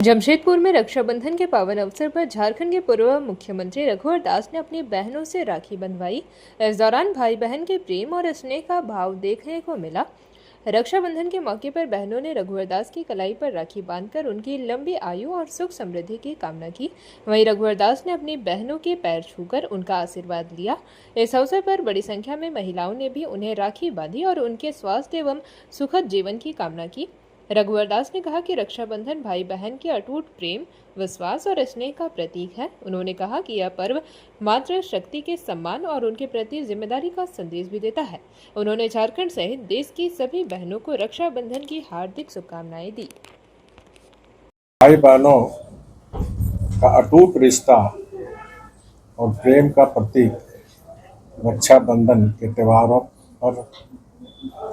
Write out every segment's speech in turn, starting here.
जमशेदपुर में रक्षाबंधन के पावन अवसर पर झारखंड के पूर्व मुख्यमंत्री रघुवर दास ने अपनी बहनों से राखी बंधवाई। इस दौरान भाई बहन के प्रेम और स्नेह का भाव देखने को मिला। रक्षाबंधन के मौके पर बहनों ने रघुवर दास की कलाई पर राखी बांधकर उनकी लंबी आयु और सुख समृद्धि की कामना की। वहीं रघुवर दास ने अपनी बहनों के पैर छूकर उनका आशीर्वाद लिया। इस अवसर पर बड़ी संख्या में महिलाओं ने भी उन्हें राखी बांधी और उनके स्वास्थ्य एवं सुखद जीवन की कामना की। रघुवर दास ने कहा कि रक्षाबंधन भाई बहन के अटूट प्रेम, विश्वास और स्नेह का प्रतीक है। उन्होंने कहा कि यह पर्व मातृ शक्ति के सम्मान और उनके प्रति जिम्मेदारी का संदेश भी देता है। उन्होंने झारखंड सहित देश की सभी बहनों को रक्षाबंधन की हार्दिक शुभकामनाएं दी। भाई बहनों का अटूट रिश्ता और प्रेम का प्रतीक रक्षाबंधन के त्योहारों पर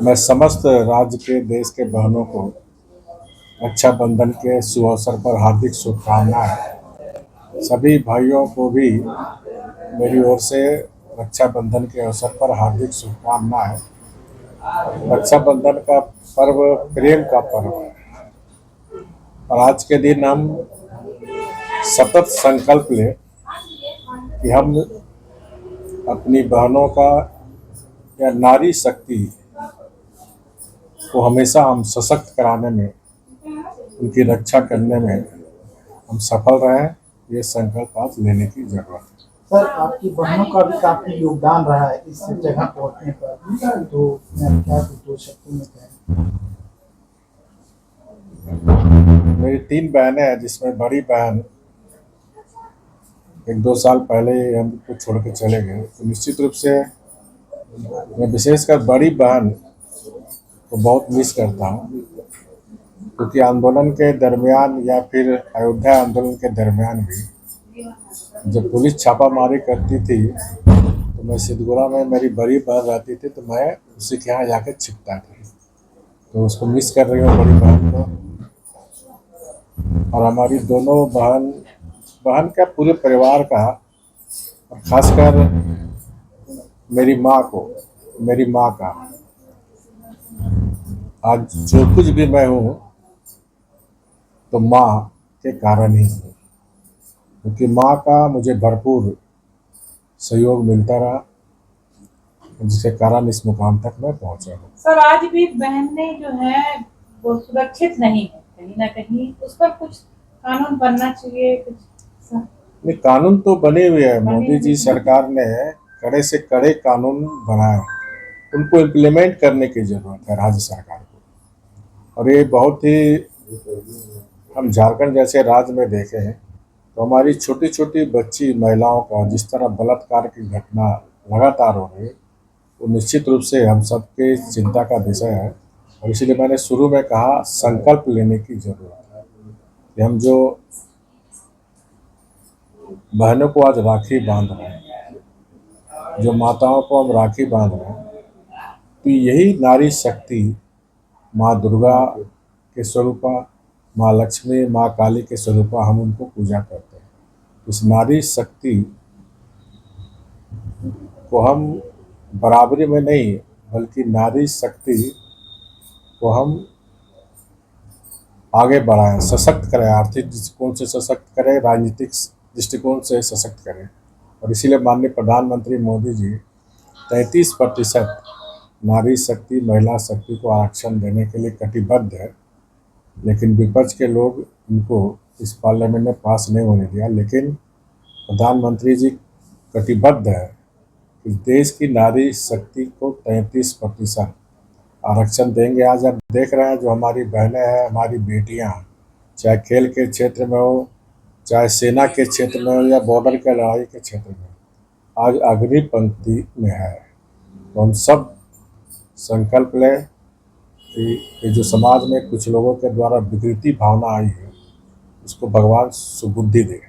मैं समस्त राज्य के देश के बहनों को रक्षाबंधन के शुभ अवसर पर हार्दिक शुभकामनाएं। सभी भाइयों को भी मेरी ओर से रक्षाबंधन के अवसर पर हार्दिक शुभकामनाएं। रक्षाबंधन का पर्व प्रेम का पर्व है और आज के दिन हम सतत संकल्प लें कि हम अपनी बहनों का या नारी शक्ति को हमेशा हम सशक्त कराने में, उनकी रक्षा करने में हम सफल रहें। ये संकल्प आज लेने की जरूरत है। सर, आपकी बहनों का भी काफी योगदान रहा है इस जगह पहुंचने पर, तो मैं क्या दो शब्दों में कहें। मेरी 3 बहनें हैं, जिसमें बड़ी बहन 1-2 साल पहले हमको छोड़ के चले गए। तो निश्चित रूप से मैं विशेषकर बड़ी बहन को बहुत मिस करता हूँ, क्योंकि आंदोलन के दरमियान या फिर अयोध्या आंदोलन के दरमियान भी जब पुलिस छापामारी करती थी तो मैं सिद्धगुड़ा में मेरी बड़ी बहन रहती थी, तो मैं उसी के यहाँ जाकर छिपता था। तो उसको मिस कर रही हूँ, बड़ी बहन को। और हमारी दोनों बहन का पूरे परिवार का, और खासकर मेरी माँ का आज जो कुछ भी मैं हूँ तो माँ के कारण ही हूँ, क्योंकि माँ का मुझे भरपूर सहयोग मिलता रहा, जिसके कारण इस मुकाम तक मैं पहुँचा हूँ। सर, आज भी बहनें जो है वो सुरक्षित नहीं है, कहीं ना कहीं उस पर कुछ कानून बनना चाहिए। कुछ नहीं, कानून तो बने हुए हैं। मोदी जी सरकार ने कड़े से कड़े कानून बनाए, उनको इम्प्लीमेंट करने की जरूरत है राज्य सरकार को। और ये बहुत ही, हम झारखंड जैसे राज्य में देखे हैं तो हमारी छोटी छोटी बच्ची महिलाओं का जिस तरह बलात्कार की घटना लगातार हो रही है, वो निश्चित रूप से हम सबके चिंता का विषय है। और इसलिए मैंने शुरू में कहा, संकल्प लेने की जरूरत है कि हम जो बहनों को आज राखी बांध रहे हैं, जो माताओं को हम राखी बांध रहे हैं, तो यही नारी शक्ति माँ दुर्गा के स्वरूपा, माँ लक्ष्मी, माँ काली के स्वरूपा हम उनको पूजा करते हैं। इस नारी शक्ति को हम बराबरी में नहीं, बल्कि नारी शक्ति को हम आगे बढ़ाएं, सशक्त करें, आर्थिक दृष्टिकोण से सशक्त करें, राजनीतिक दृष्टिकोण से सशक्त करें। और इसीलिए माननीय प्रधानमंत्री मोदी जी 33% नारी शक्ति, महिला शक्ति को आरक्षण देने के लिए कटिबद्ध है। लेकिन विपक्ष के लोग इनको इस पार्लियामेंट में पास नहीं होने दिया। लेकिन प्रधानमंत्री जी कटिबद्ध है कि देश की नारी शक्ति को 33% आरक्षण देंगे। आज आप देख रहे हैं जो हमारी बहनें हैं, हमारी बेटियां, चाहे खेल के क्षेत्र में हो, चाहे सेना के क्षेत्र में हो, या बॉर्डर के लड़ाई के क्षेत्र में, आज अग्नि पंक्ति में है। तो हम सब संकल्प लें कि जो समाज में कुछ लोगों के द्वारा विकृति भावना आई है, उसको भगवान सुबुद्धि दे।